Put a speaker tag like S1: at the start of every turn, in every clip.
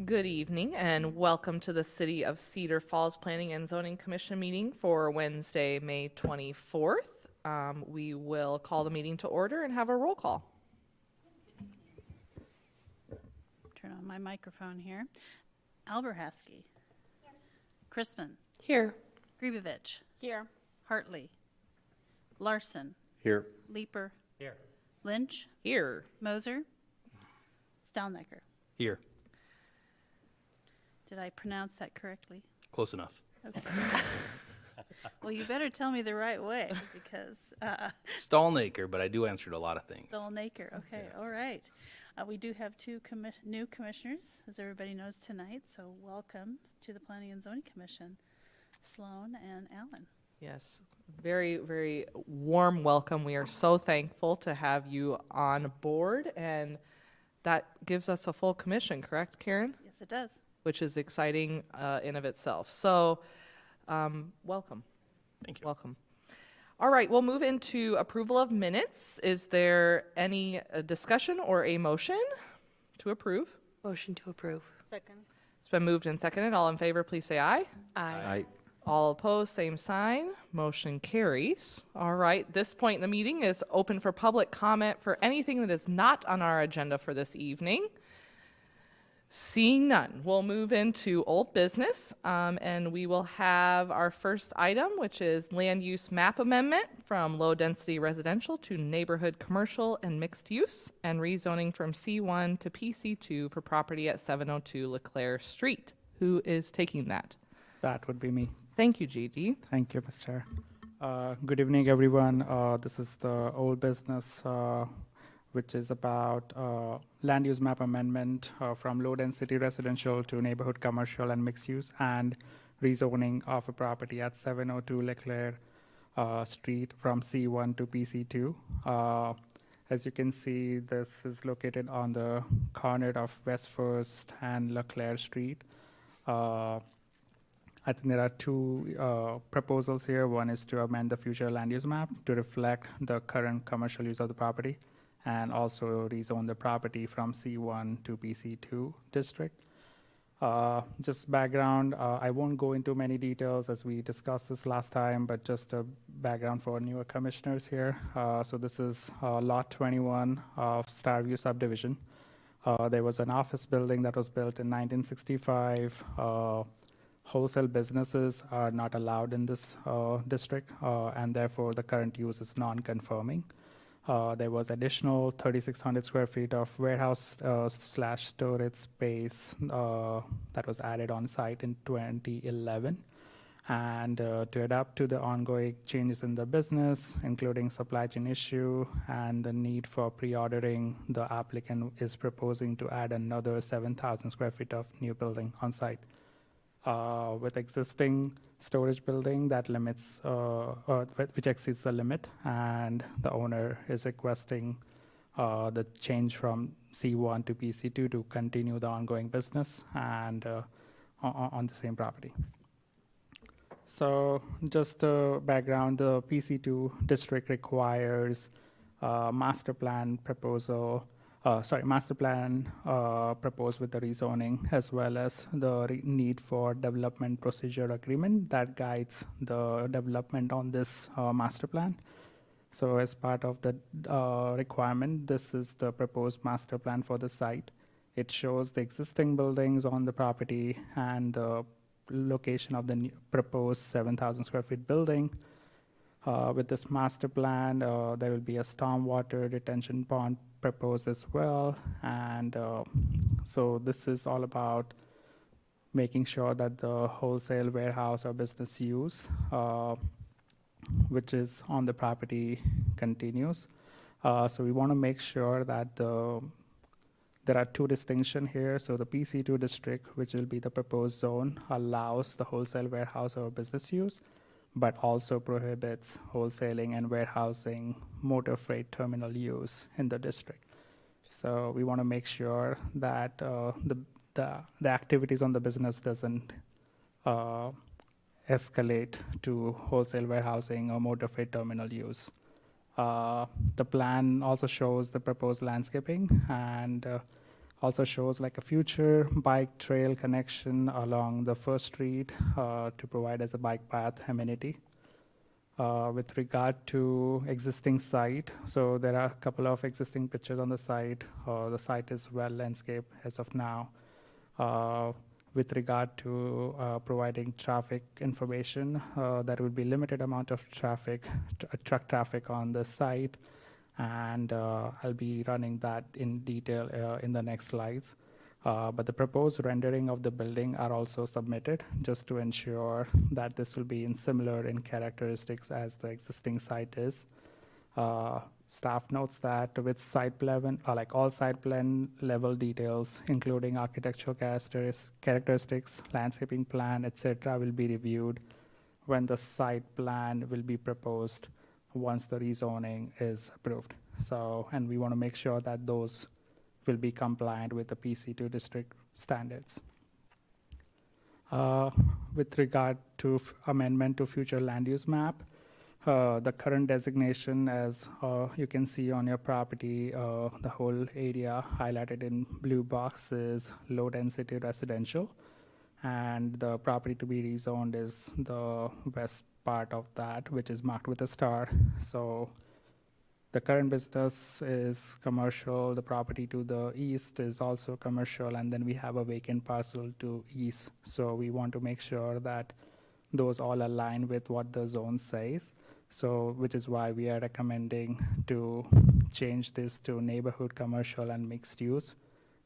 S1: Good evening and welcome to the City of Cedar Falls Planning and Zoning Commission meeting for Wednesday, May 24th. We will call the meeting to order and have a roll call.
S2: Turn on my microphone here. Alberhaski. Crispin.
S3: Here.
S2: Grebevich.
S3: Here.
S2: Hartley. Larson.
S4: Here.
S2: Leeper.
S4: Here.
S2: Lynch.
S1: Here.
S2: Moser. Stalnecker.
S4: Here.
S2: Did I pronounce that correctly?
S4: Close enough.
S2: Okay. Well, you better tell me the right way because
S4: Stallnaker, but I do answer to a lot of things.
S2: Stalnecker. Okay, all right. We do have two new commissioners, as everybody knows tonight, so welcome to the Planning and Zoning Commission, Sloan and Allen.
S1: Yes, very, very warm welcome. We are so thankful to have you on board, and that gives us a full commission, correct, Karen?
S2: Yes, it does.
S1: Which is exciting in of itself. So, welcome.
S4: Thank you.
S1: Welcome. All right, we'll move into approval of minutes. Is there any discussion or a motion to approve?
S3: Motion to approve.
S2: Second.
S1: It's been moved and seconded. All in favor, please say aye.
S3: Aye.
S1: All opposed, same sign. Motion carries. All right, this point in the meeting is open for public comment for anything that is not on our agenda for this evening. Seeing none, we'll move into old business, and we will have our first item, which is land use map amendment from low-density residential to neighborhood commercial and mixed use, and rezoning from C1 to PC2 for property at 702 LeClaire Street. Who is taking that?
S5: That would be me.
S1: Thank you, Gigi.
S5: Thank you, Mr. Chair. Good evening, everyone. This is the old business, which is about land use map amendment from low-density residential to neighborhood commercial and mixed use, and rezoning of a property at 702 LeClaire Street from C1 to PC2. As you can see, this is located on the corner of West First and LeClaire Street. I think there are two proposals here. One is to amend the future land use map to reflect the current commercial use of the property, and also rezone the property from C1 to PC2 district. Just background, I won't go into many details as we discussed this last time, but just a background for newer commissioners here. So this is lot 21 of Starview subdivision. There was an office building that was built in 1965. Wholesale businesses are not allowed in this district, and therefore the current use is non-conforming. There was additional 3,600 square feet of warehouse slash storage space that was added on site in 2011. And to adapt to the ongoing changes in the business, including supply chain issue and the need for pre-ordering, the applicant is proposing to add another 7,000 square feet of new building on site. With existing storage building that limits, which exceeds the limit, and the owner is requesting the change from C1 to PC2 to continue the ongoing business and on the same property. So just background, the PC2 district requires master plan proposal proposed with the rezoning, as well as the need for development procedure agreement that guides the development on this master plan. So as part of the requirement, this is the proposed master plan for the site. It shows the existing buildings on the property and the location of the new proposed 7,000 square feet building. With this master plan, there will be a stormwater retention pond proposed as well. And so this is all about making sure that the wholesale warehouse or business use, which is on the property, continues. So we want to make sure that there are two distinctions here. So the PC2 district, which will be the proposed zone, allows the wholesale warehouse or business use, but also prohibits wholesaling and warehousing motor freight terminal use in the district. So we want to make sure that the activities on the business doesn't escalate to wholesale warehousing or motor freight terminal use. The plan also shows the proposed landscaping and Also shows like a future bike trail connection along the First Street to provide as a bike path amenity. With regard to existing site, so there are a couple of existing pictures on the site. The site is well landscaped as of now. With regard to providing traffic information, there will be limited amount of traffic, truck traffic on the site, and I'll be running that in detail in the next slides. But the proposed rendering of the building are also submitted just to ensure that this will be in similar in characteristics as the existing site is. Staff notes that with site plan, like all site plan level details, including architectural characteristics, landscaping plan, etc., will be reviewed when the site plan will be proposed once the rezoning is approved. So, and we want to make sure that those will be compliant with the PC2 district standards. With regard to amendment to future land use map, the current designation, as you can see on your property, the whole area highlighted in blue box is low density residential, and the property to be rezoned is the west part of that, which is marked with a star. So the current business is commercial, the property to the east is also commercial, and then we have a vacant parcel to east. So we want to make sure that those all align with what the zone says. So, which is why we are recommending to change this to neighborhood commercial and mixed use,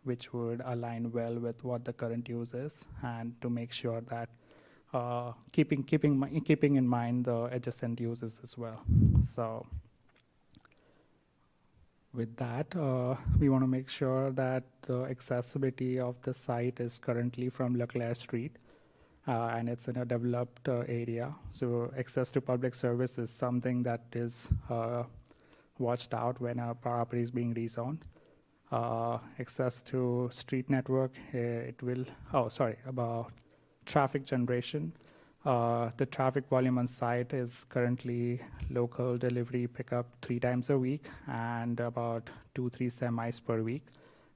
S5: which would align well with what the current use is, and to make sure that keeping in mind the adjacent uses as well. So, with that, we want to make sure that the accessibility of the site is currently from Leclerc Street. And it's in a developed area. So access to public service is something that is watched out when a property is being rezoned. Access to street network, about traffic generation. The traffic volume on site is currently local delivery pickup 3 times a week and about 2-3 semis per week.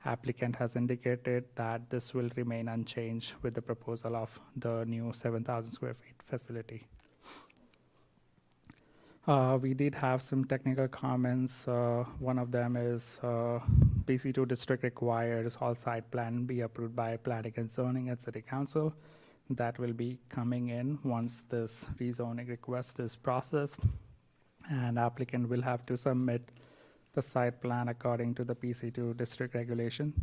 S5: Applicant has indicated that this will remain unchanged with the proposal of the new 7,000 square feet facility. We did have some technical comments. One of them is PC2 district requires all site plan be approved by planning and zoning at City Council. That will be coming in once this rezoning request is processed, and applicant will have to submit the site plan according to the PC2 district regulation.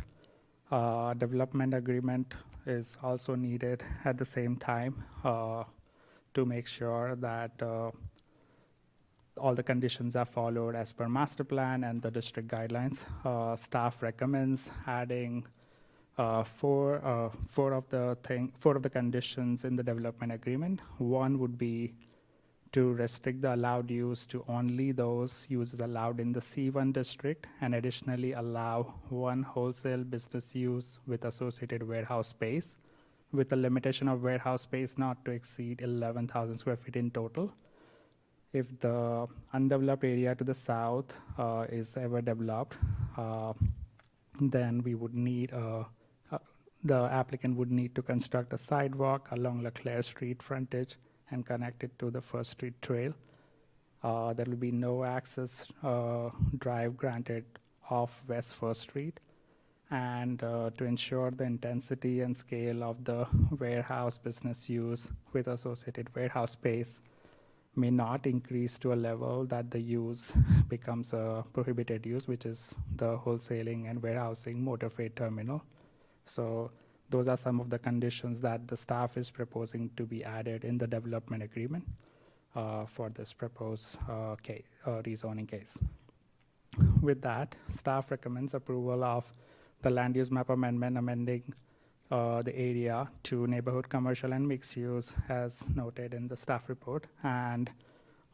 S5: Development agreement is also needed at the same time to make sure that all the conditions are followed as per master plan and the district guidelines. Staff recommends adding four of the conditions in the development agreement. One would be to restrict the allowed use to only those uses allowed in the C1 district, and additionally allow one wholesale business use with associated warehouse space, with a limitation of warehouse space not to exceed 11,000 square feet in total. If the undeveloped area to the south is ever developed, then we would need the applicant would need to construct a sidewalk along Leclerc Street frontage and connect it to the First Street Trail. There will be no access drive granted off West First Street. And to ensure the intensity and scale of the warehouse business use with associated warehouse space may not increase to a level that the use becomes a prohibited use, which is the wholesaling and warehousing motor freight terminal. So those are some of the conditions that the staff is proposing to be added in the development agreement for this proposed rezoning case. With that, staff recommends approval of the land use map amendment amending the area to neighborhood commercial and mixed use as noted in the staff report, and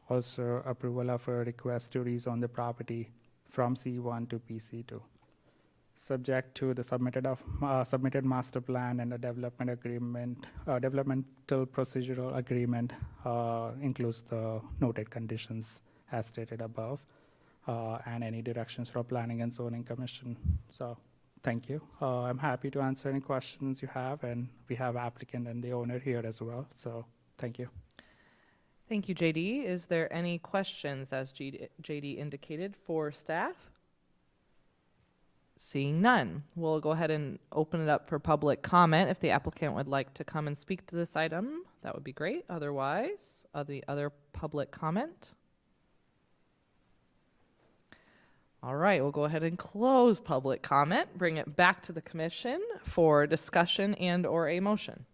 S5: also approval of a request to rezone the property from C1 to PC2. Subject to the submitted master plan and a development agreement, developmental procedural agreement includes the noted conditions as stated above, and any directions from Planning and Zoning Commission. So Thank you. I'm happy to answer any questions you have, and we have applicant and the owner here as well. So thank you.
S1: Thank you, JD. Is there any questions, as JD indicated, for staff? Seeing none, we'll go ahead and open it up for public comment. If the applicant would like to come and speak to this item, that would be great. Otherwise, the other public comment. All right, we'll go ahead and close public comment, bring it back to the commission for discussion and or a motion.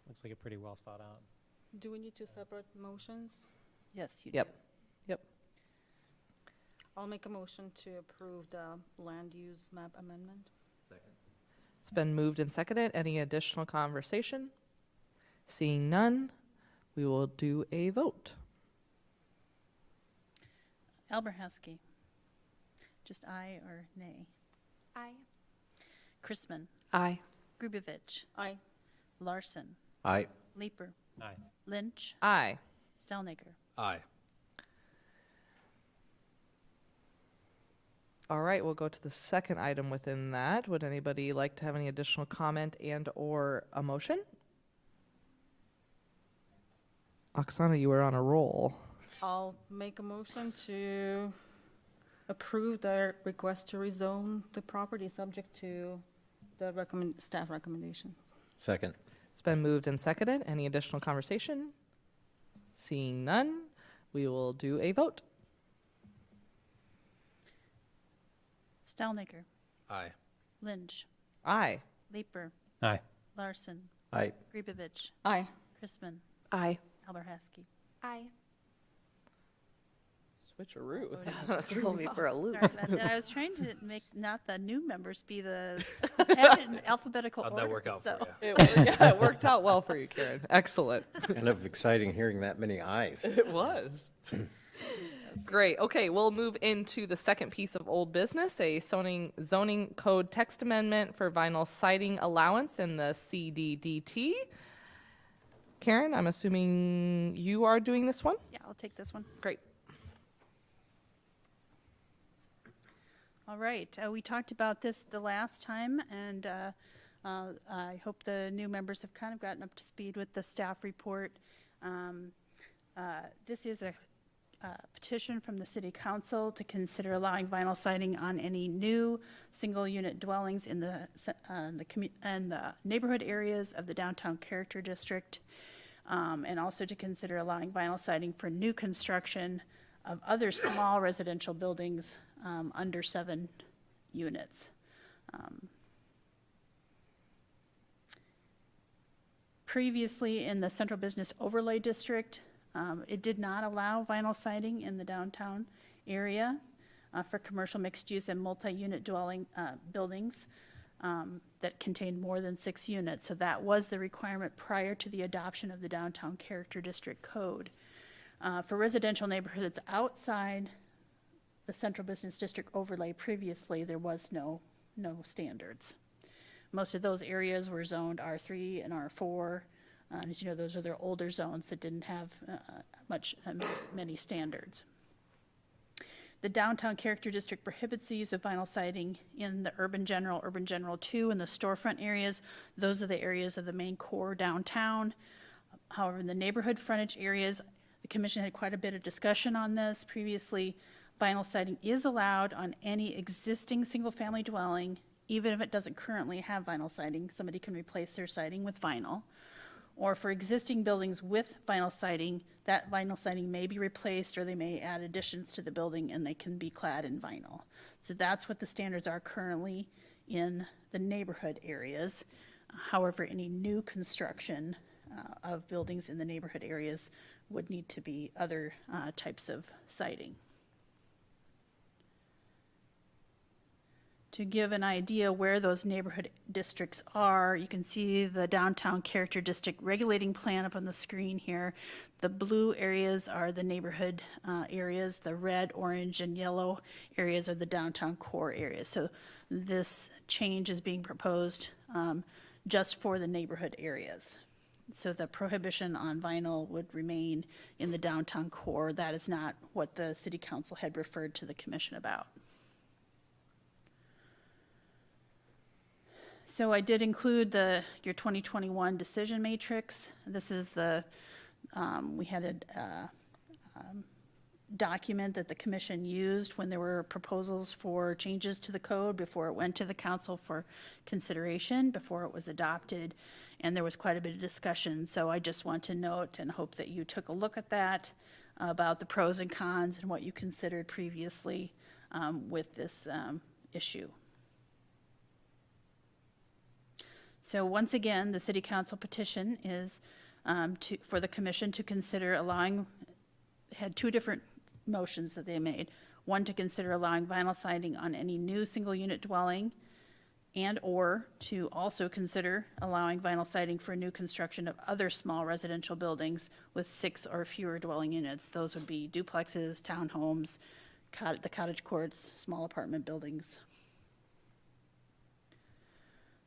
S6: Looks like a pretty well thought out.
S3: Do we need to separate motions?
S2: Yes, you
S1: Yep.
S2: do.
S1: Yep.
S3: I'll make a motion to approve the land use map amendment.
S1: It's been moved and seconded. Any additional conversation? Seeing none, we will do a vote.
S2: Alberhaski. Just aye or nay?
S7: Aye.
S2: Chrisman.
S3: Aye.
S2: Grubevich.
S3: Aye.
S2: Larson.
S8: Aye.
S2: Leeper.
S6: Aye.
S2: Lynch.
S1: Aye.
S2: Stelnaker.
S4: Aye.
S1: All right, we'll go to the second item within that. Would anybody like to have any additional comment and or a motion? Oksana, you were on a roll.
S3: I'll make a motion to approve the request to rezone the property subject to the staff recommendation.
S8: Second.
S1: It's been moved and seconded. Any additional conversation? Seeing none, we will do a vote.
S2: Stelnaker.
S4: Aye.
S2: Lynch.
S1: Aye.
S2: Leeper.
S6: Aye.
S2: Larson.
S8: Aye.
S2: Grubevich.
S3: Aye.
S2: Chrisman.
S3: Aye.
S2: Alberhaski.
S7: Aye.
S1: Switcheroo.
S3: Throw me for a loop.
S2: Sorry about that. I was trying to make not the new members be the have it in alphabetical
S4: How'd
S2: order.
S4: that work out
S2: so.
S4: for you?
S1: It worked out well for you, Karen. Excellent.
S8: Kind of exciting hearing that many ayes.
S1: It was. Great. Okay, we'll move into the second piece of old business, a zoning code text amendment for vinyl siding allowance in the CDDT. Karen, I'm assuming you are doing this one?
S2: Yeah, I'll take this one.
S1: Great.
S2: All right, we talked about this the last time, and I hope the new members have kind of gotten up to speed with the staff report. This is a petition from the City Council to consider allowing vinyl siding on any new single-unit dwellings in the neighborhood areas of the Downtown Character District, and also to consider allowing vinyl siding for new construction of other small residential buildings under 7 units. Previously, in the Central Business Overlay District, it did not allow vinyl siding in the downtown area for commercial mixed-use and multi-unit dwelling buildings that contained more than 6 units. So that was the requirement prior to the adoption of the Downtown Character District Code. For residential neighborhoods outside the Central Business District overlay previously, there was no standards. Most of those areas were zoned R3 and R4. As you know, those are their older zones that didn't have many standards. The Downtown Character District prohibits the use of vinyl siding in the Urban General 2, and the storefront areas. Those are the areas of the main core downtown. However, in the neighborhood frontage areas, the commission had quite a bit of discussion on this. Previously, vinyl siding is allowed on any existing single-family dwelling, even if it doesn't currently have vinyl siding. Somebody can replace their siding with vinyl. Or for existing buildings with vinyl siding, that vinyl siding may be replaced, or they may add additions to the building and they can be clad in vinyl. So that's what the standards are currently in the neighborhood areas. However, any new construction of buildings in the neighborhood areas would need to be other types of siding. To give an idea where those neighborhood districts are, you can see the Downtown Character District regulating plan up on the screen here. The blue areas are the neighborhood areas. The red, orange, and yellow areas are the downtown core areas. So this change is being proposed just for the neighborhood areas. So the prohibition on vinyl would remain in the downtown core. That is not what the City Council had referred to the commission about. So I did include your 2021 decision matrix. This is we had a document that the commission used when there were proposals for changes to the code before it went to the council for consideration, before it was adopted, and there was quite a bit of discussion. So I just want to note and hope that you took a look at that, about the pros and cons and what you considered previously with this issue. So once again, the city council petition is for the commission to consider had two different motions that they made. One, to consider allowing vinyl siding on any new single unit dwelling, and or to also consider allowing vinyl siding for new construction of other small residential buildings with 6 or fewer dwelling units. Those would be duplexes, townhomes, the cottage courts, small apartment buildings.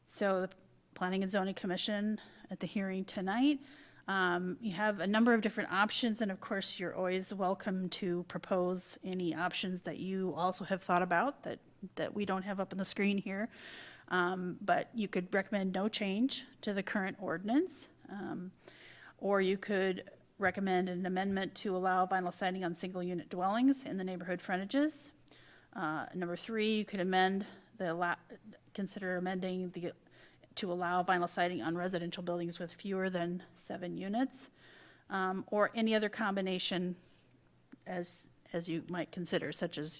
S2: So the Planning and Zoning Commission at the hearing tonight, you have a number of different options, and of course you're always welcome to propose any options that you also have thought about that we don't have up on the screen here. But you could recommend no change to the current ordinance, or you could recommend an amendment to allow vinyl siding on single unit dwellings in the neighborhood frontages. Number 3, you could consider amending to allow vinyl siding on residential buildings with fewer than 7 units, or any other combination as you might consider, such as,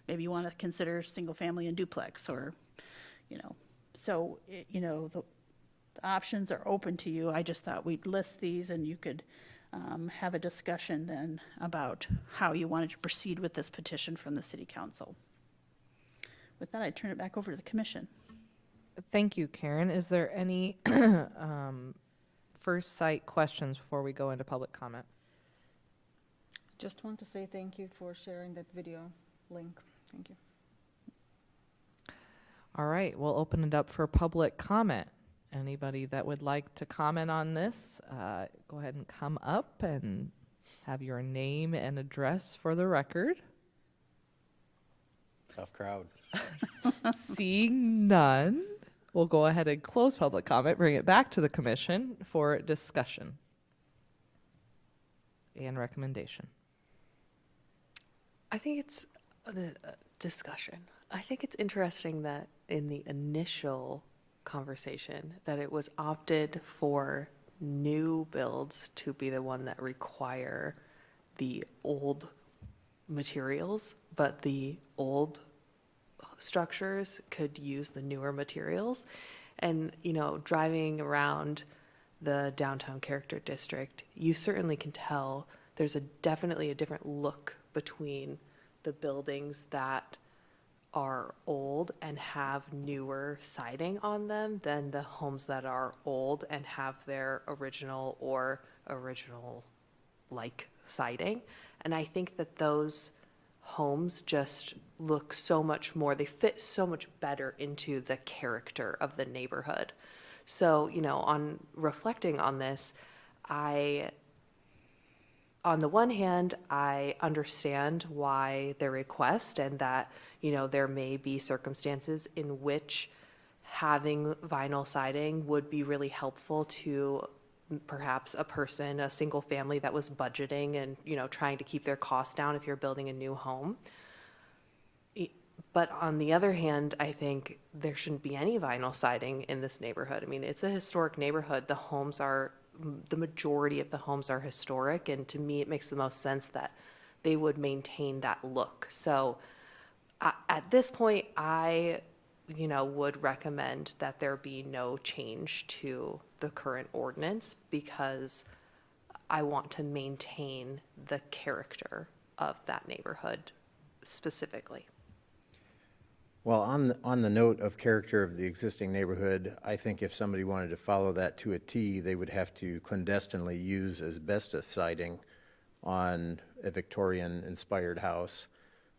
S2: maybe you want to consider single family and duplex, or, so, the options are open to you. I just thought we'd list these and you could have a discussion then about how you wanted to proceed with this petition from the city council. With that, I turn it back over to the commission.
S1: Thank you, Karen. Is there any first sight questions before we go into public comment?
S3: Just want to say thank you for sharing that video link. Thank you.
S1: All right, we'll open it up for public comment. Anybody that would like to comment on this, go ahead and come up and have your name and address for the record.
S8: Tough crowd.
S1: Seeing none, we'll go ahead and close public comment, bring it back to the commission for discussion and recommendation.
S7: I think it's the discussion. I think it's interesting that in the initial conversation that it was opted for new builds to be the one that require the old materials, but the old structures could use the newer materials. And, driving around the downtown character district, you certainly can tell there's definitely a different look between the buildings that are old and have newer siding on them than the homes that are old and have their original like siding. And I think that those homes just look so much more, they fit so much better into the character of the neighborhood. So, on reflecting on this, on the one hand, I understand why their request, and that, there may be circumstances in which having vinyl siding would be really helpful to perhaps a single family that was budgeting and, trying to keep their costs down if you're building a new home. But on the other hand, I think there shouldn't be any vinyl siding in this neighborhood. I mean, it's a historic neighborhood. The majority of the homes are historic, and to me it makes the most sense that they would maintain that look. So at this point, I would recommend that there be no change to the current ordinance, because I want to maintain the character of that neighborhood specifically.
S8: Well, on the note of character of the existing neighborhood, I think if somebody wanted to follow that to a T, they would have to clandestinely use asbestos siding on a Victorian-inspired house,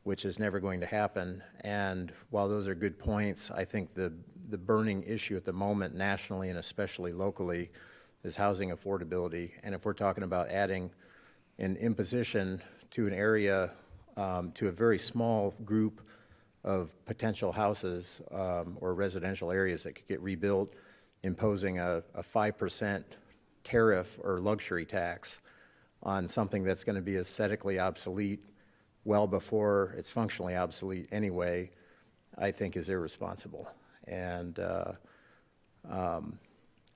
S8: which is never going to happen. And while those are good points, I think the burning issue at the moment nationally and especially locally is housing affordability. And if we're talking about adding an imposition to an area, to a very small group of potential houses or residential areas that could get rebuilt, imposing a 5% tariff or luxury tax on something that's going to be aesthetically obsolete well before it's functionally obsolete anyway, I think is irresponsible. And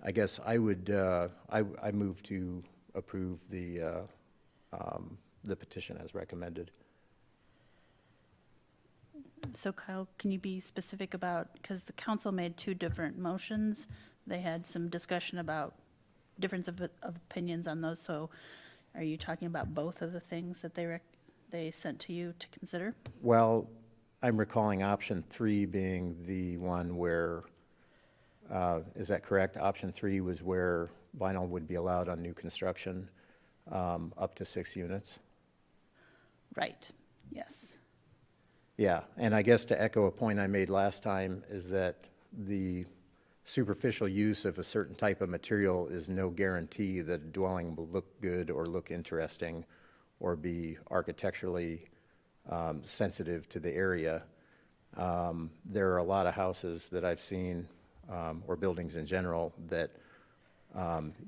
S8: I guess I would, I move to approve the petition as recommended.
S2: So Kyle, can you be specific about, because the council made two different motions. They had some discussion about difference of opinions on those. So are you talking about both of the things that they sent to you to consider?
S8: Well, I'm recalling option 3 being the one where, is that correct? Option 3 was where vinyl would be allowed on new construction up to 6 units.
S2: Right, yes.
S8: Yeah, and I guess to echo a point I made last time is that the superficial use of a certain type of material is no guarantee that a dwelling will look good or look interesting or be architecturally sensitive to the area. There are a lot of houses that I've seen, or buildings in general, that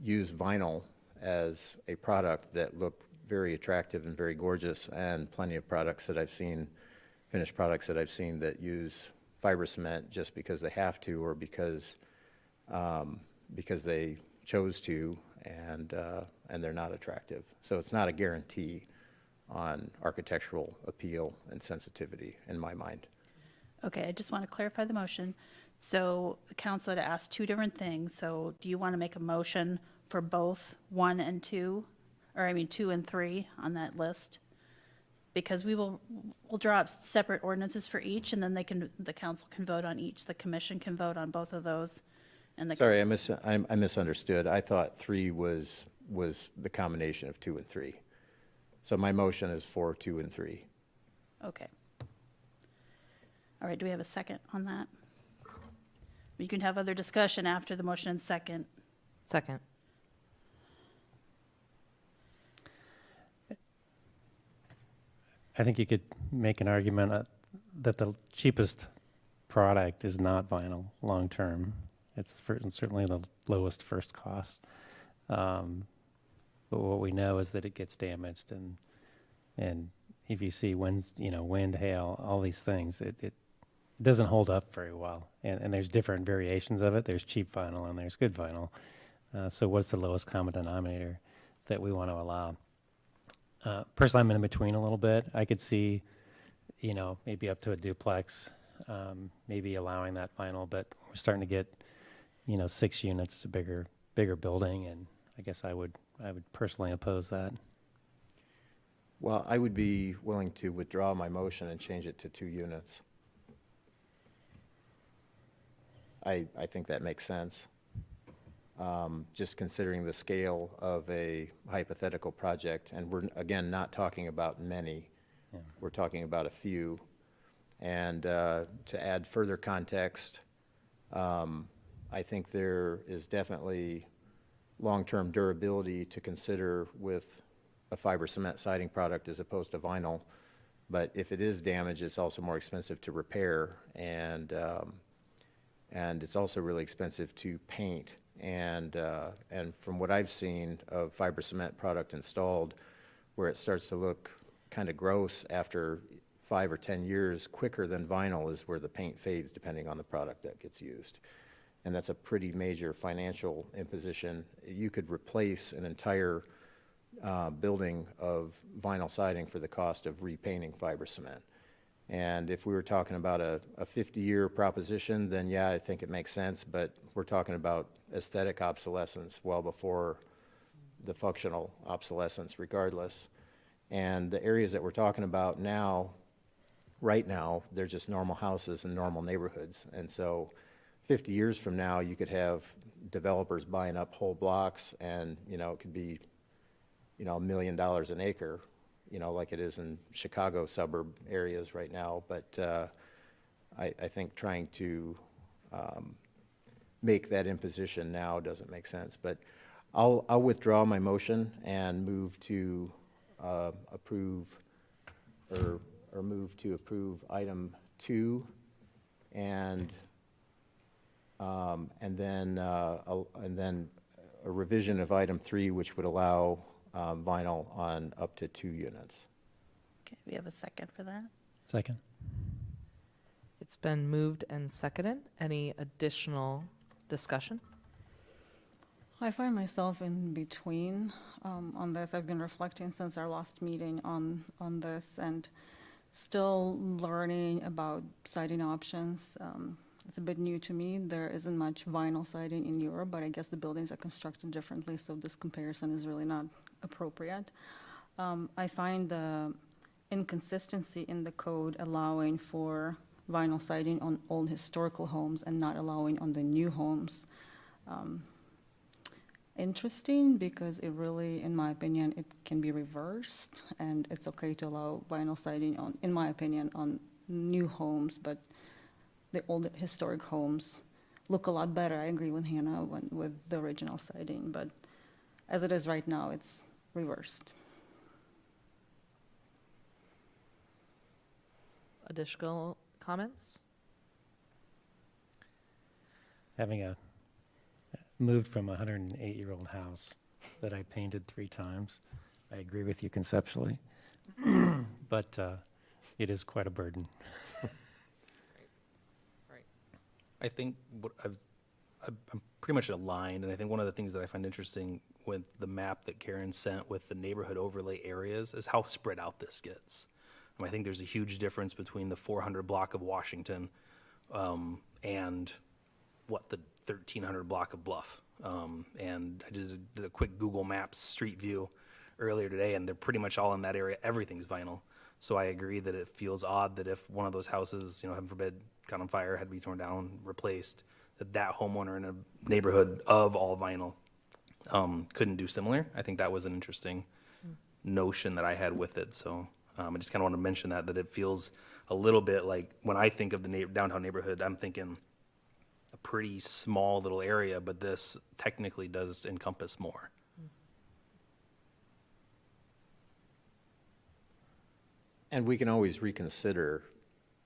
S8: use vinyl as a product that look very attractive and very gorgeous, and plenty of products that I've seen, finished products that I've seen that use fiber cement just because they have to or because they chose to, and they're not attractive. So it's not a guarantee on architectural appeal and sensitivity in my mind.
S2: Okay, I just want to clarify the motion. So the council had asked two different things. So do you want to make a motion for both 1 and 2, or I mean 2 and 3 on that list? Because we'll draw up separate ordinances for each, and then the council can vote on each. The commission can vote on both of those. And the
S8: Sorry, I misunderstood. I thought 3 was the combination of 2 and 3. So my motion is for 2 and 3.
S2: Okay. All right, do we have a second on that? You can have other discussion after the motion and second.
S1: Second.
S6: I think you could make an argument that the cheapest product is not vinyl long term. It's certainly the lowest first cost. But what we know is that it gets damaged, and if you see wind, hail, all these things, it doesn't hold up very well. And there's different variations of it. There's cheap vinyl and there's good vinyl. So what's the lowest common denominator that we want to allow? Personally, I'm in between a little bit. I could see, maybe up to a duplex, maybe allowing that vinyl, but we're starting to get, 6 units, a bigger building, and I guess I would personally oppose that.
S8: Well, I would be willing to withdraw my motion and change it to 2 units. I think that makes sense. Just considering the scale of a hypothetical project, and we're, again, not talking about many. Yeah. We're talking about a few. And to add further context, I think there is definitely long-term durability to consider with a fiber cement siding product as opposed to vinyl. But if it is damaged, it's also more expensive to repair, and it's also really expensive to paint. And from what I've seen of fiber cement product installed, where it starts to look kind of gross after 5 or 10 years, quicker than vinyl is where the paint fades depending on the product that gets used. And that's a pretty major financial imposition. You could replace an entire building of vinyl siding for the cost of repainting fiber cement. And if we were talking about a 50-year proposition, then yeah, I think it makes sense, but we're talking about aesthetic obsolescence well before the functional obsolescence regardless. And the areas that we're talking about now, right now, they're just normal houses and normal neighborhoods. And so 50 years from now, you could have developers buying up whole blocks, and, it could be, $1 million an acre, like it is in Chicago suburb areas right now. But I think trying to make that imposition now doesn't make sense. But I'll withdraw my motion and move to approve or move to approve item 2, and then a revision of item 3, which would allow vinyl on up to 2 units.
S2: Okay, we have a second for that.
S6: Second.
S1: It's been moved and seconded. Any additional discussion?
S3: I find myself in between on this. I've been reflecting since our last meeting on this and still learning about siding options. It's a bit new to me. There isn't much vinyl siding in Europe, but I guess the buildings are constructed differently, so this comparison is really not appropriate. I find the inconsistency in the code allowing for vinyl siding on old historical homes and not allowing on the new homes. Interesting, because it really, in my opinion, it can be reversed, and it's okay to allow vinyl siding on, in my opinion, on new homes, but the old historic homes look a lot better. I agree with Hannah with the original siding, but as it is right now, it's reversed.
S1: Additional comments?
S6: Having moved from a 108-year-old house that I painted 3 times, I agree with you conceptually, but it is quite a burden.
S4: I think I'm pretty much aligned, and I think one of the things that I find interesting with the map that Karen sent with the neighborhood overlay areas is how spread out this gets. I think there's a huge difference between the 400 block of Washington and what the 1300 block of Bluff. And I just did a quick Google Maps street view earlier today, and they're pretty much all in that area. Everything's vinyl. So I agree that it feels odd that if one of those houses, heaven forbid, caught on fire, had to be torn down, replaced, that homeowner in a neighborhood of all vinyl couldn't do similar. I think that was an interesting notion that I had with it. So I just kind of want to mention that it feels a little bit like when I think of the downtown neighborhood, I'm thinking a pretty small little area, but this technically does encompass more.
S8: And we can always reconsider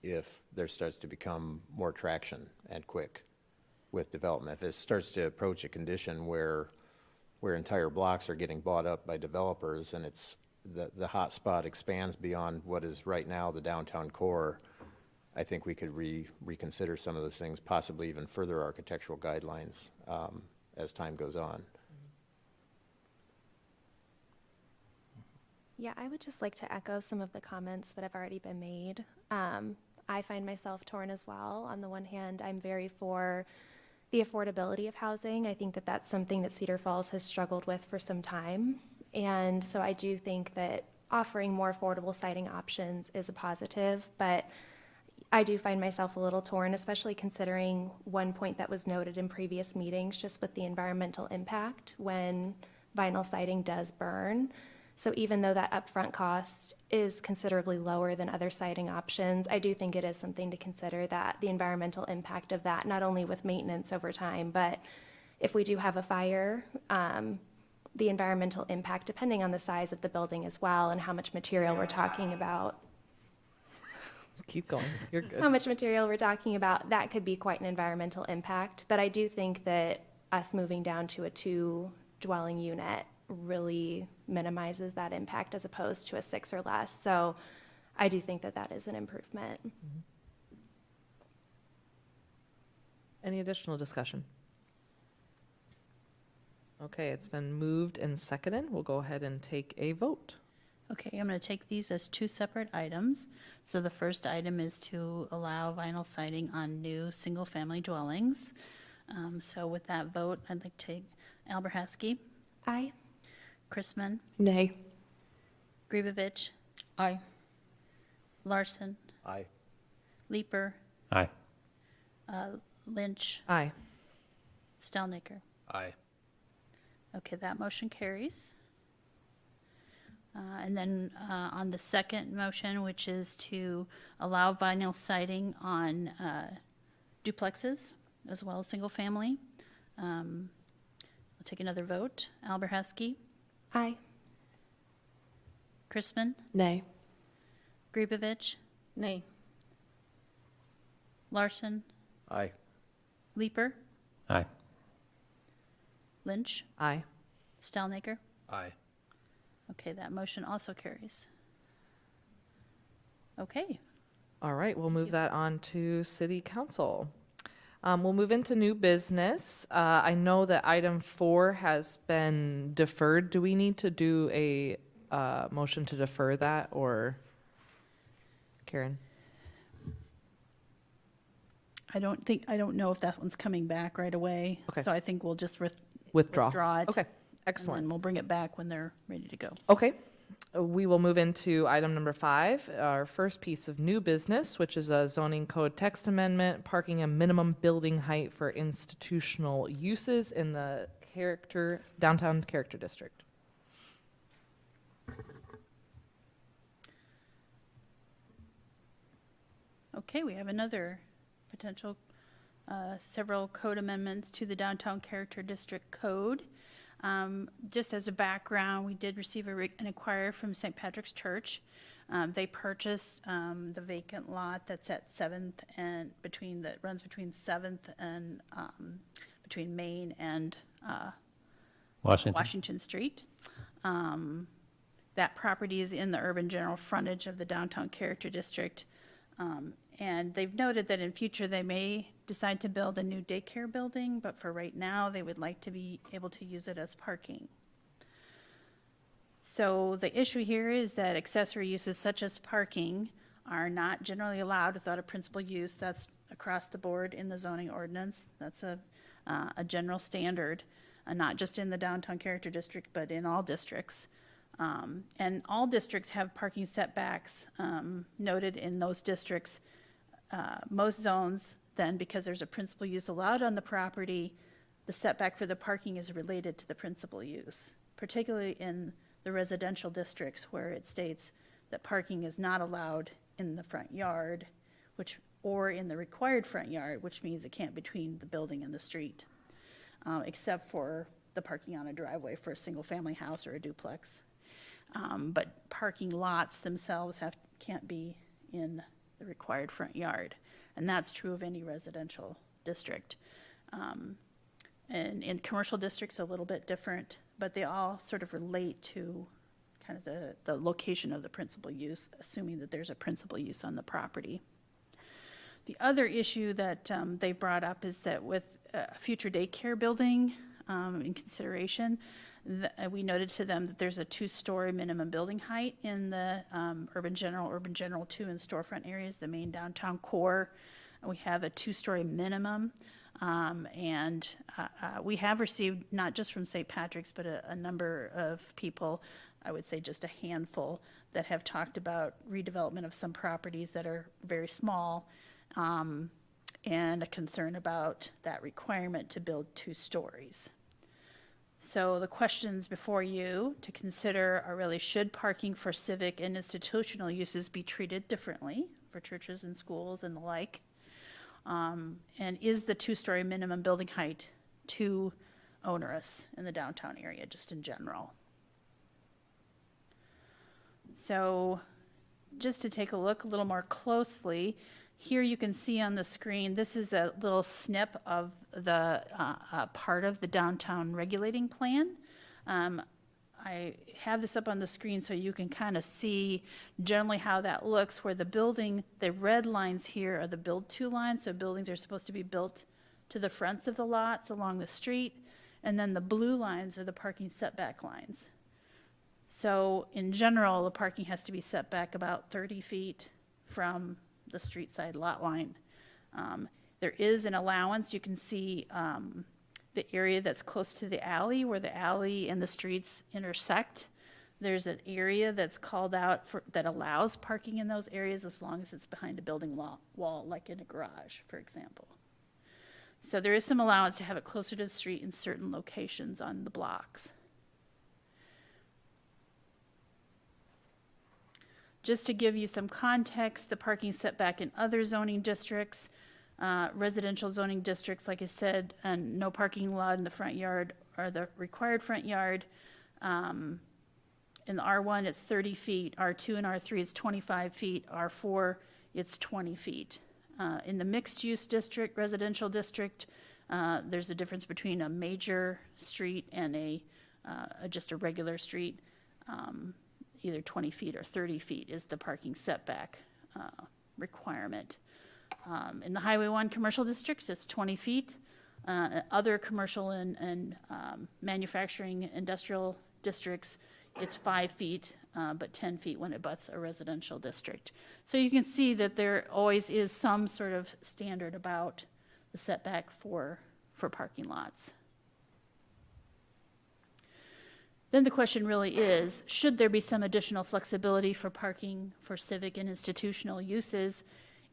S8: if there starts to become more traction and quick with development. If it starts to approach a condition where entire blocks are getting bought up by developers and it's the hot spot expands beyond what is right now the downtown core, I think we could reconsider some of those things, possibly even further architectural guidelines as time goes on.
S9: Yeah, I would just like to echo some of the comments that have already been made. I find myself torn as well. On the one hand, I'm very for the affordability of housing. I think that that's something that Cedar Falls has struggled with for some time. And so I do think that offering more affordable siding options is a positive, but I do find myself a little torn, especially considering one point that was noted in previous meetings, just with the environmental impact when vinyl siding does burn. So even though that upfront cost is considerably lower than other siding options, I do think it is something to consider, that the environmental impact of that, not only with maintenance over time, but if we do have a fire, the environmental impact, depending on the size of the building as well and how much material we're talking about.
S1: Keep going. You're good.
S9: How much material we're talking about, that could be quite an environmental impact. But I do think that us moving down to a 2-dwelling unit really minimizes that impact as opposed to a 6 or less. So I do think that that is an improvement.
S1: Mm-hmm. Any additional discussion? Okay, it's been moved and seconded. We'll go ahead and take a vote.
S2: Okay, I'm going to take these as 2 separate items. So the first item is to allow vinyl siding on new single-family dwellings. So with that vote, I'd like to take Alberhaski,
S9: Aye.
S2: Chrisman,
S7: Nay.
S2: Gribovich,
S3: Aye.
S2: Larson,
S8: Aye.
S2: Leeper,
S6: Aye.
S2: Lynch,
S1: Aye.
S2: Stelnaker.
S4: Aye.
S2: Okay, that motion carries. And then on the second motion, which is to allow vinyl siding on duplexes as well as single family, I'll take another vote. Alberhaski,
S9: Aye.
S2: Chrisman,
S7: Nay.
S2: Gribovich,
S3: Nay.
S2: Larson,
S8: Aye.
S2: Leeper,
S6: Aye.
S2: Lynch,
S1: Aye.
S2: Stalnaker.
S4: Aye.
S2: Okay, that motion also carries. Okay,
S1: All right, we'll move that on to city council. We'll move into new business. I know that item 4 has been deferred. Do we need to do a motion to defer that, or Karen?
S2: I don't know if that one's coming back right away.
S1: Okay.
S2: So I think we'll just
S1: Withdraw.
S2: withdraw it.
S1: Okay,
S2: And
S1: excellent.
S2: then we'll bring it back when they're ready to go.
S1: Okay, we will move into item number 5, our first piece of new business, which is a zoning code text amendment, parking a minimum building height for institutional uses in the downtown character district.
S2: Okay, we have another potential, several code amendments to the Downtown Character District Code. Just as a background, we did receive an inquiry from St. Patrick's Church. They purchased the vacant lot that's at 7th and that runs between 7th and between Main and Washington Street. That property is in the urban general frontage of the Downtown Character District. And they've noted that in future they may decide to build a new daycare building, but for right now, they would like to be able to use it as parking. So the issue here is that accessory uses such as parking are not generally allowed without a principal use. That's across the board in the zoning ordinance. That's a general standard, not just in the Downtown Character District, but in all districts. And all districts have parking setbacks noted in those districts. Most zones, then, because there's a principal use allowed on the property, the setback for the parking is related to the principal use, particularly in the residential districts where it states that parking is not allowed in the front yard, or in the required front yard, which means it can't be between the building and the street, except for the parking on a driveway for a single-family house or a duplex. But parking lots themselves can't be in the required front yard, and that's true of any residential district. And in commercial districts, a little bit different, but they all sort of relate to kind of the location of the principal use, assuming that there's a principal use on the property. The other issue that they brought up is that with a future daycare building in consideration, we noted to them that there's a 2-story minimum building height in the urban general 2 and storefront areas, the main downtown core. We have a 2-story minimum. And we have received, not just from St. Patrick's, but a number of people, I would say just a handful, that have talked about redevelopment of some properties that are very small, and a concern about that requirement to build 2 stories. So the questions before you to consider are really, should parking for civic and institutional uses be treated differently for churches and schools and the like? And is the 2-story minimum building height too onerous in the downtown area, just in general? So just to take a look a little more closely, here you can see on the screen, this is a little snip of the part of the downtown regulating plan. I have this up on the screen so you can kind of see generally how that looks, where the red lines here are the build-to lines, so buildings are supposed to be built to the fronts of the lots along the street, and then the blue lines are the parking setback lines. So in general, the parking has to be set back about 30 feet from the street side lot line. There is an allowance. You can see the area that's close to the alley, where the alley and the streets intersect. There's an area that's called out that allows parking in those areas as long as it's behind a building wall, like in a garage, for example. So there is some allowance to have it closer to the street in certain locations on the blocks. Just to give you some context, the parking setback in other zoning districts, residential zoning districts, like I said, and no parking allowed in the front yard or the required front yard. In the R1, it's 30 feet. R2 and R3 is 25 feet. R4, it's 20 feet. In the mixed-use district, residential district, there's a difference between a major street and just a regular street. Either 20 feet or 30 feet is the parking setback requirement. In the Highway 1 commercial districts, it's 20 feet. Other commercial and manufacturing industrial districts, it's 5 feet, but 10 feet when it butts a residential district. So you can see that there always is some sort of standard about the setback for parking lots. Then the question really is, should there be some additional flexibility for parking for civic and institutional uses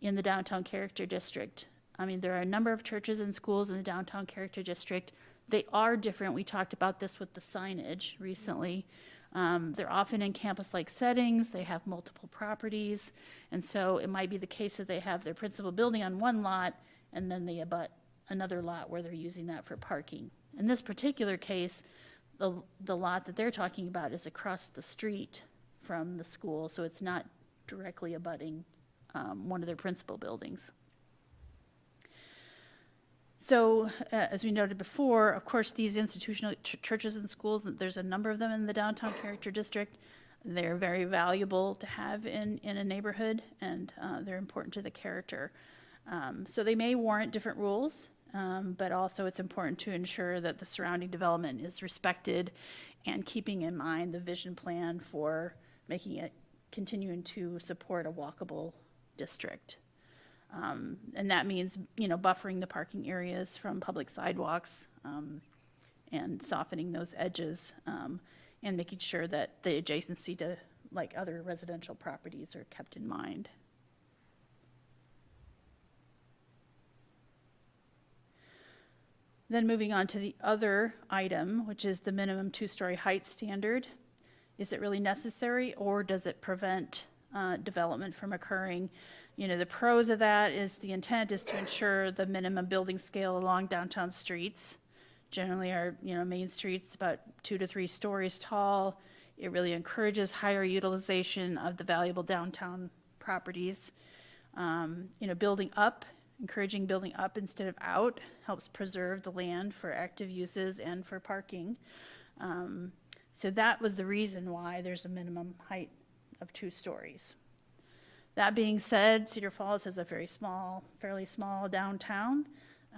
S2: in the downtown character district? I mean, there are a number of churches and schools in the downtown character district. They are different. We talked about this with the signage recently. They're often in campus-like settings. They have multiple properties. And so it might be the case that they have their principal building on one lot, and then they abut another lot where they're using that for parking. In this particular case, the lot that they're talking about is across the street from the school, so it's not directly abutting one of their principal buildings. So, as we noted before, of course, these institutional churches and schools, there's a number of them in the downtown character district. They're very valuable to have in a neighborhood, and they're important to the character. So they may warrant different rules, but also it's important to ensure that the surrounding development is respected and keeping in mind the vision plan for making it, continuing to support a walkable district. And that means, buffering the parking areas from public sidewalks and softening those edges and making sure that the adjacency to like other residential properties are kept in mind. Then moving on to the other item, which is the minimum two-story height standard. Is it really necessary, or does it prevent development from occurring? The pros of that is the intent is to ensure the minimum building scale along downtown streets. Generally our, main streets about 2 to 3 stories tall. It really encourages higher utilization of the valuable downtown properties. Building up, encouraging building up instead of out helps preserve the land for active uses and for parking. So that was the reason why there's a minimum height of 2 stories. That being said, Cedar Falls has a fairly small downtown,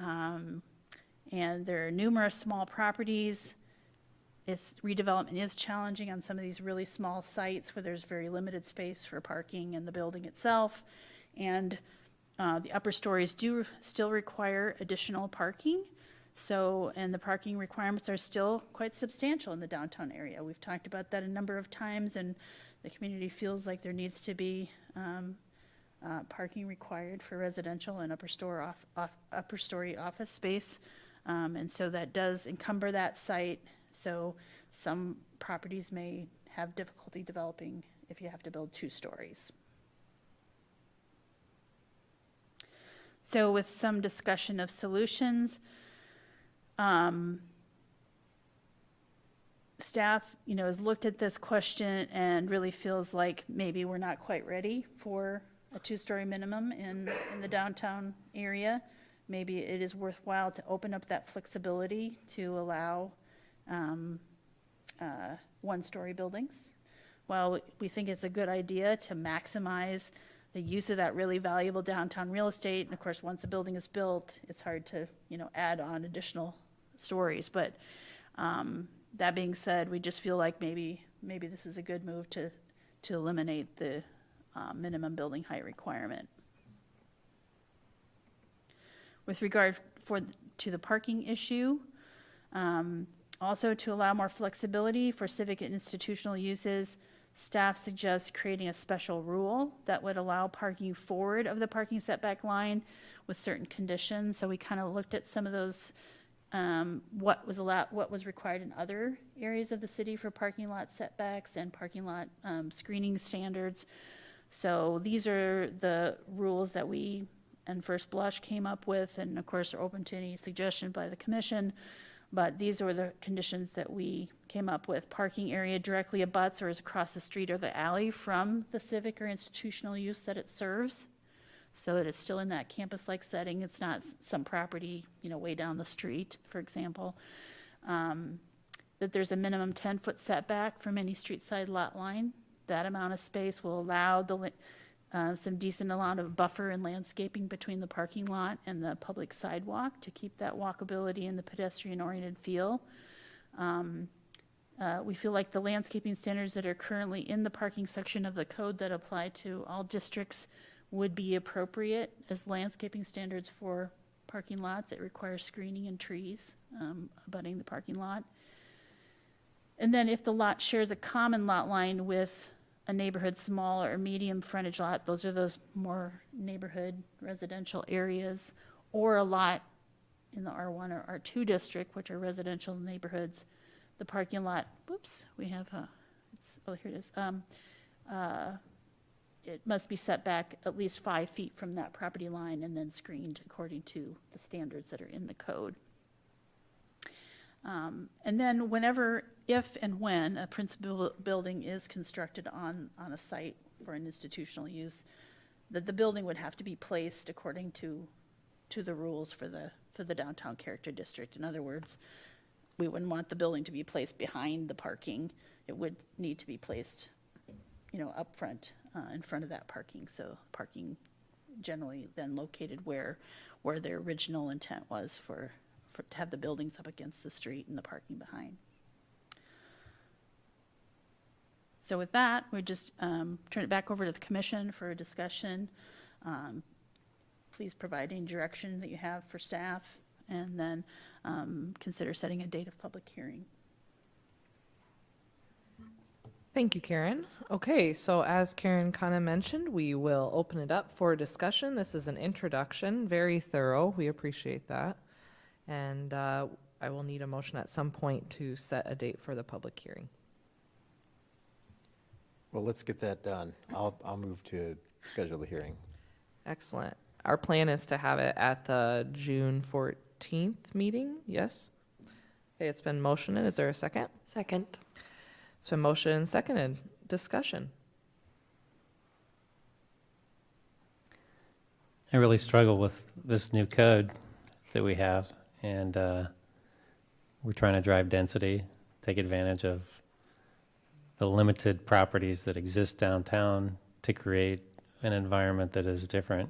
S2: and there are numerous small properties. Its redevelopment is challenging on some of these really small sites where there's very limited space for parking in the building itself, and the upper stories do still require additional parking. And the parking requirements are still quite substantial in the downtown area. We've talked about that a number of times, and the community feels like there needs to be parking required for residential and upper story office space. And so that does encumber that site. So some properties may have difficulty developing if you have to build 2 stories. So with some discussion of solutions, staff, has looked at this question and really feels like maybe we're not quite ready for a 2-story minimum in the downtown area. Maybe it is worthwhile to open up that flexibility to allow 1-story buildings. While we think it's a good idea to maximize the use of that really valuable downtown real estate, and of course, once a building is built, it's hard to, add on additional stories. But that being said, we just feel like maybe this is a good move to eliminate the minimum building height requirement. With regard to the parking issue, also to allow more flexibility for civic and institutional uses, staff suggests creating a special rule that would allow parking forward of the parking setback line with certain conditions. So we kind of looked at some of those, what was required in other areas of the city for parking lot setbacks and parking lot screening standards. So these are the rules that we, in first blush, came up with, and of course are open to any suggestion by the commission. But these are the conditions that we came up with. Parking area directly abuts or is across the street or the alley from the civic or institutional use that it serves. so that it's still in that campus-like setting. It's not some property, way down the street, for example. That there's a minimum 10-foot setback from any street side lot line. That amount of space will allow some decent amount of buffer and landscaping between the parking lot and the public sidewalk to keep that walkability and the pedestrian-oriented feel. We feel like the landscaping standards that are currently in the parking section of the code that apply to all districts would be appropriate as landscaping standards for parking lots. It requires screening and trees abutting the parking lot. And then if the lot shares a common lot line with a neighborhood small or medium frontage lot, those are those more neighborhood residential areas, or a lot in the R1 or R2 district, which are residential neighborhoods, the parking lot, here it is. It must be set back at least 5 feet from that property line and then screened according to the standards that are in the code. And then if and when a principal building is constructed on a site for an institutional use, that the building would have to be placed according to the rules for the downtown character district. In other words, we wouldn't want the building to be placed behind the parking. It would need to be placed, up front, in front of that parking. So parking generally then located where their original intent was to have the buildings up against the street and the parking behind. So with that, we just turn it back over to the commission for a discussion. Please provide any direction that you have for staff, and then consider setting a date of public hearing.
S1: Thank you, Karen. Okay, so as Karen kind of mentioned, we will open it up for discussion. This is an introduction, very thorough. We appreciate that. And I will need a motion at some point to set a date for the public hearing.
S8: Well, let's get that done. I'll move to schedule the hearing.
S1: Excellent. Our plan is to have it at the June 14th meeting, yes? Okay, it's been motioned. Is there a second?
S7: Second.
S1: It's been motioned and seconded. Discussion.
S6: I really struggle with this new code that we have, and we're trying to drive density, take advantage of the limited properties that exist downtown to create an environment that is different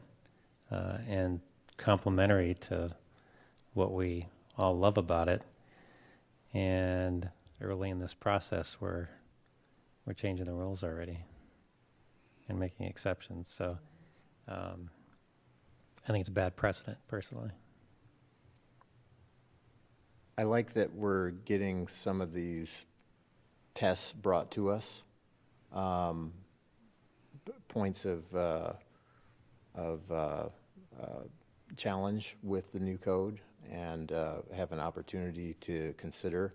S6: and complementary to what we all love about it. And early in this process, we're changing the rules already and making exceptions. So I think it's a bad precedent, personally.
S8: I like that we're getting some of these tests brought to us, points of challenge with the new code, and have an opportunity to consider.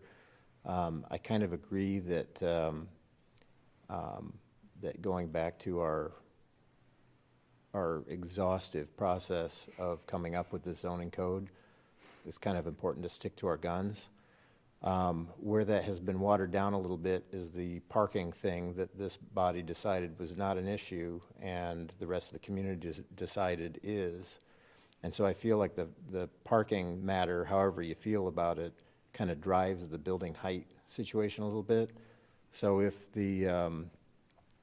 S8: I kind of agree that that going back to our exhaustive process of coming up with the zoning code is kind of important to stick to our guns. Where that has been watered down a little bit is the parking thing that this body decided was not an issue, and the rest of the community decided is. And so I feel like the parking matter, however you feel about it, kind of drives the building height situation a little bit. So if the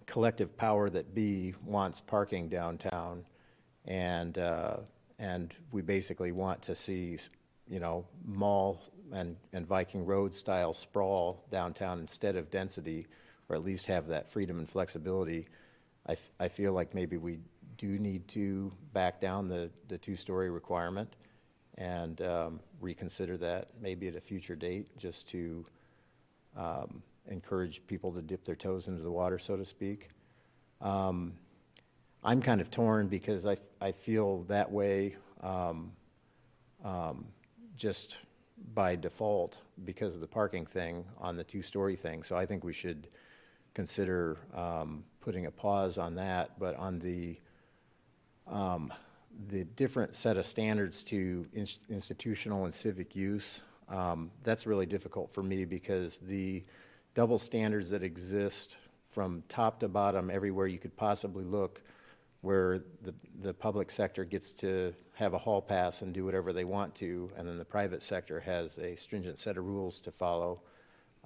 S8: collective power that be wants parking downtown, and we basically want to see, mall and Viking Road style sprawl downtown instead of density, or at least have that freedom and flexibility, I feel like maybe we do need to back down the two-story requirement and reconsider that maybe at a future date, just to encourage people to dip their toes into the water, so to speak. I'm kind of torn because I feel that way just by default because of the parking thing on the two-story thing. So I think we should consider putting a pause on that. But on the different set of standards to institutional and civic use, that's really difficult for me, because the double standards that exist from top to bottom everywhere you could possibly look where the public sector gets to have a hall pass and do whatever they want to, and then the private sector has a stringent set of rules to follow.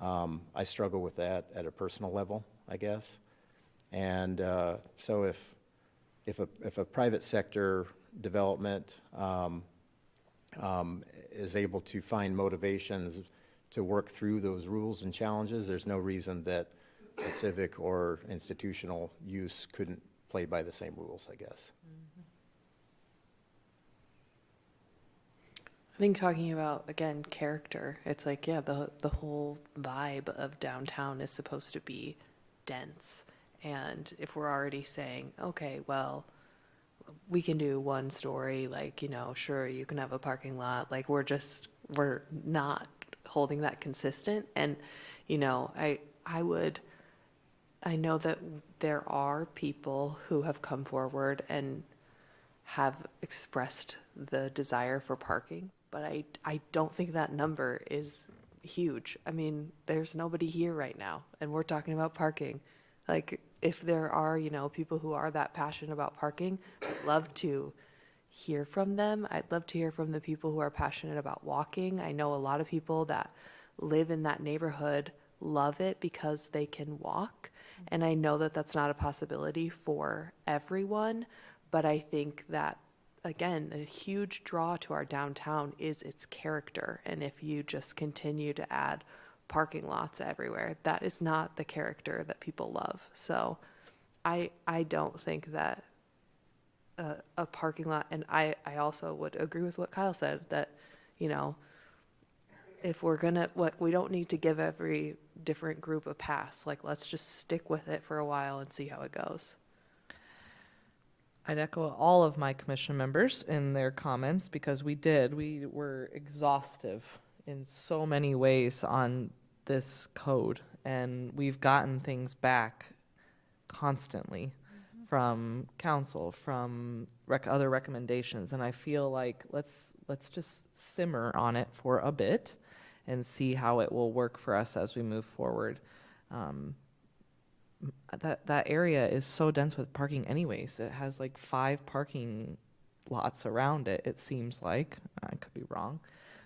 S8: I struggle with that at a personal level, I guess. And so if a private sector development is able to find motivations to work through those rules and challenges, there's no reason that a civic or institutional use couldn't play by the same rules, I guess.
S7: I think talking about, again, character, it's like, yeah, the whole vibe of downtown is supposed to be dense. And if we're already saying, okay, well, we can do one story, like, you know, sure, you can have a parking lot, like, we're not holding that consistent. And, you know, I know that there are people who have come forward and have expressed the desire for parking, but I don't think that number is huge. I mean, there's nobody here right now, and we're talking about parking. Like, if there are, you know, people who are that passionate about parking, I'd love to hear from them. I'd love to hear from the people who are passionate about walking. I know a lot of people that live in that neighborhood love it because they can walk. And I know that that's not a possibility for everyone, but I think that, again, a huge draw to our downtown is its character. And if you just continue to add parking lots everywhere, that is not the character that people love. So I don't think that a parking lot, and I also would agree with what Kyle said, that, you know, if we're gonna, we don't need to give every different group a pass. Like, let's just stick with it for a while and see how it goes.
S1: I'd echo all of my commission members in their comments, because we were exhaustive in so many ways on this code, and we've gotten things back constantly from council, from other recommendations, and I feel like let's just simmer on it for a bit and see how it will work for us as we move forward. That area is so dense with parking anyways. It has like 5 parking lots around it, it seems like. I could be wrong.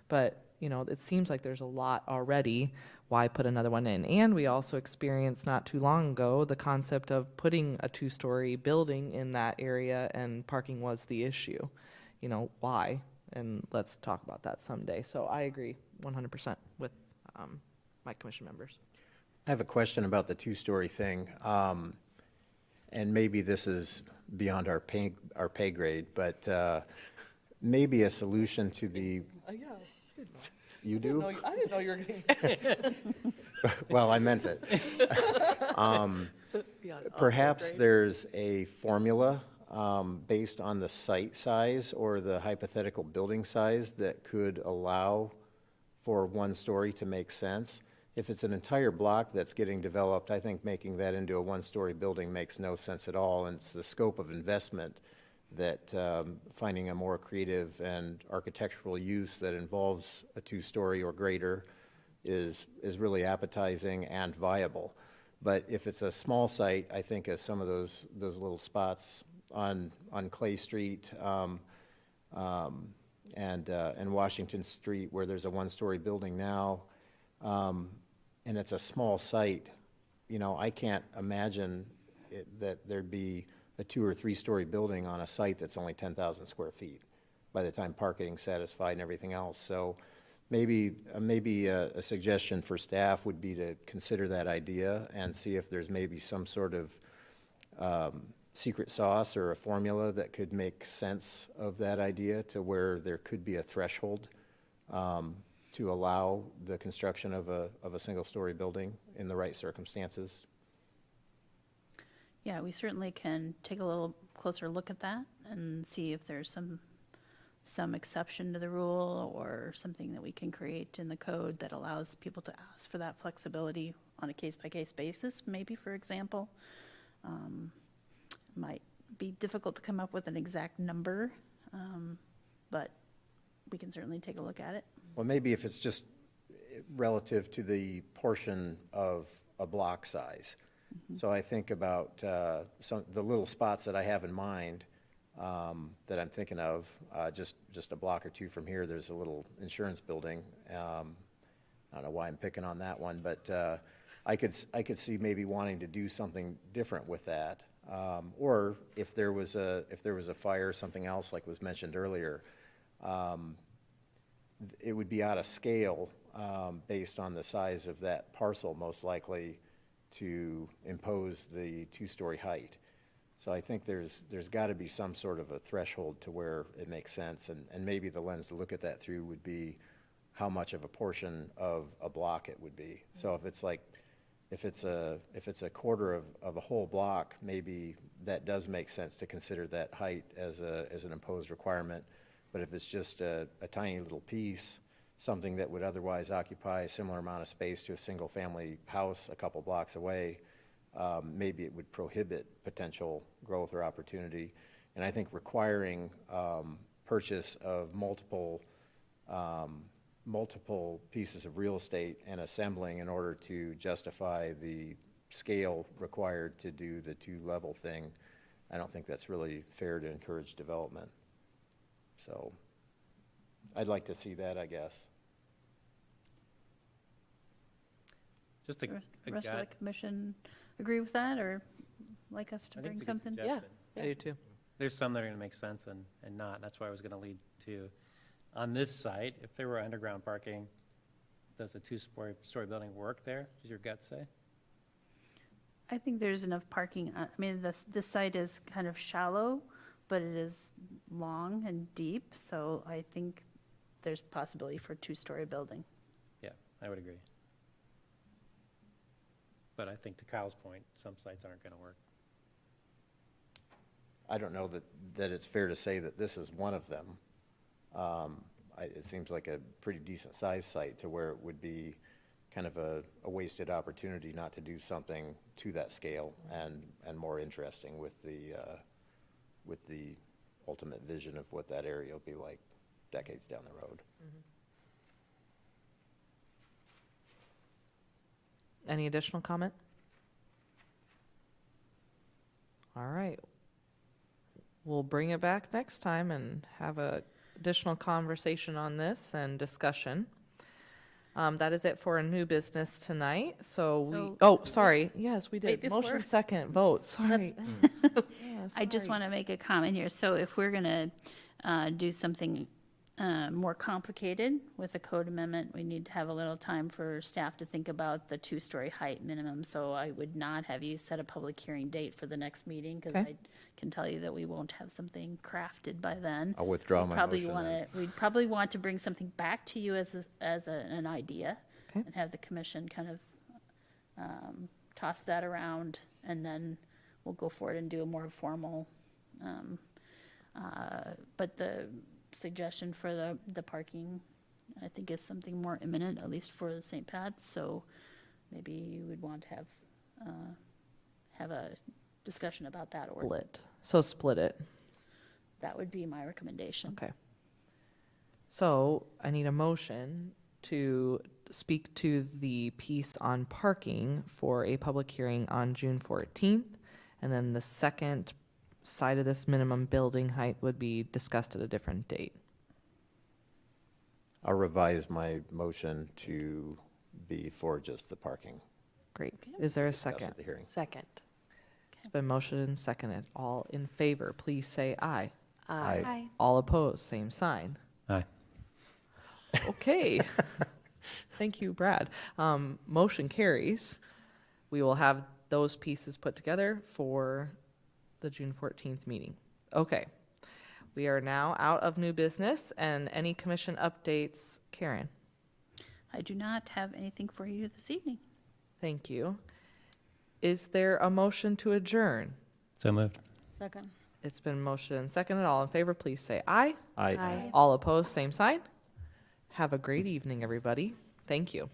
S1: But, you know, it seems like there's a lot already. Why put another one in? And we also experienced not too long ago the concept of putting a 2-story building in that area, and parking was the issue. You know, why? And let's talk about that someday. So I agree 100% with my commission members.
S8: I have a question about the 2-story thing, and maybe this is beyond our pay grade, but maybe a solution to the.
S1: Yeah.
S8: You do?
S1: I didn't know you were getting.
S8: Well, I meant it. Perhaps there's a formula based on the site size or the hypothetical building size that could allow for 1 story to make sense. If it's an entire block that's getting developed, I think making that into a 1-story building makes no sense at all, and it's the scope of investment that finding a more creative and architectural use that involves a 2-story or greater is really appetizing and viable. But if it's a small site, I think as some of those little spots on Clay Street and Washington Street, where there's a 1-story building now, and it's a small site, you know, I can't imagine that there'd be a 2- or 3-story building on a site that's only 10,000 square feet by the time parking's satisfied and everything else. So maybe a suggestion for staff would be to consider that idea and see if there's maybe some sort of secret sauce or a formula that could make sense of that idea to where there could be a threshold to allow the construction of a 1-story building in the right circumstances.
S2: Yeah, we certainly can take a little closer look at that and see if there's some exception to the rule or something that we can create in the code that allows people to ask for that flexibility on a case-by-case basis, maybe, for example. Might be difficult to come up with an exact number, but we can certainly take a look at it.
S8: Well, maybe if it's just relative to the portion of a block size. So I think about the little spots that I have in mind that I'm thinking of. Just a block or two from here, there's a little insurance building. I don't know why I'm picking on that one, but I could see maybe wanting to do something different with that. Or if there was a fire, something else like was mentioned earlier, it would be out of scale based on the size of that parcel, most likely, to impose the two-story height. So I think there's got to be some sort of a threshold to where it makes sense, and maybe the lens to look at that through would be how much of a portion of a block it would be. So if it's a quarter of a whole block, maybe that does make sense to consider that height as an imposed requirement. But if it's just a tiny little piece, something that would otherwise occupy a similar amount of space to a single-family house a couple blocks away, maybe it would prohibit potential growth or opportunity. And I think requiring purchase of multiple pieces of real estate and assembling in order to justify the scale required to do the two-level thing, I don't think that's really fair to encourage development. So I'd like to see that, I guess.
S6: Just
S2: The
S6: a
S2: rest of the
S6: gut.
S2: commission agree with that, or like us to
S6: I think
S2: bring
S6: it's a good
S2: something?
S6: suggestion.
S1: I do too.
S6: There's some that are going to make sense and not. That's why I was going to lead to, on this site, if there were underground parking, does a two-story building work there? Does your gut say?
S2: I think there's enough parking. I mean, this site is kind of shallow, but it is long and deep, so I think there's possibility for a two-story building.
S6: Yeah, I would agree. But I think to Kyle's point, some sites aren't going to work.
S8: I don't know that it's fair to say that this is one of them. It seems like a pretty decent-sized site to where it would be kind of a wasted opportunity not to do something to that scale and more interesting with the ultimate vision of what that area will be like decades down the road.
S1: Any additional comment? All right. We'll bring it back next time and have a additional conversation on this and discussion. That is it for a new business tonight. Sorry. Yes, we did.
S2: Wait,
S1: Motion
S2: before-
S1: second, vote. Sorry.
S2: I just want to make a comment here. So if we're going to do something more complicated with a code amendment, we need to have a little time for staff to think about the two-story height minimum. So I would not have you set a public hearing date for the next meeting, because
S1: Okay.
S2: I can tell you that we won't have something crafted by then.
S8: I'll withdraw my motion then.
S2: We'd probably want to bring something back to you as an idea,
S1: Okay.
S2: and have the commission kind of toss that around, and then we'll go forward and do a more formal. But the suggestion for the parking, I think, is something more imminent, at least for St. Pat's. So maybe you would want to have a discussion about that, or
S1: Split. So split it.
S2: that would be my recommendation.
S1: Okay. So I need a motion to speak to the piece on parking for a public hearing on June 14th. And then the second side of this minimum building height would be discussed at a different date.
S8: I'll revise my motion to be for just the parking.
S1: Great. Is there a
S8: discussed
S1: second?
S8: at the hearing.
S7: Second.
S1: It's been motioned and seconded. All in favor, please say aye.
S8: Aye.
S9: Hi.
S1: All opposed, same sign.
S6: Aye.
S1: Okay. Thank you, Brad. Motion carries. We will have those pieces put together for the June 14th meeting. Okay. We are now out of new business, and any commission updates, Karen?
S2: I do not have anything for you this evening.
S1: Thank you. Is there a motion to adjourn?
S6: So moved.
S3: Second.
S1: It's been motioned and seconded. All in favor, please say aye.
S8: Aye.
S1: All opposed, same sign. Have a great evening, everybody. Thank you.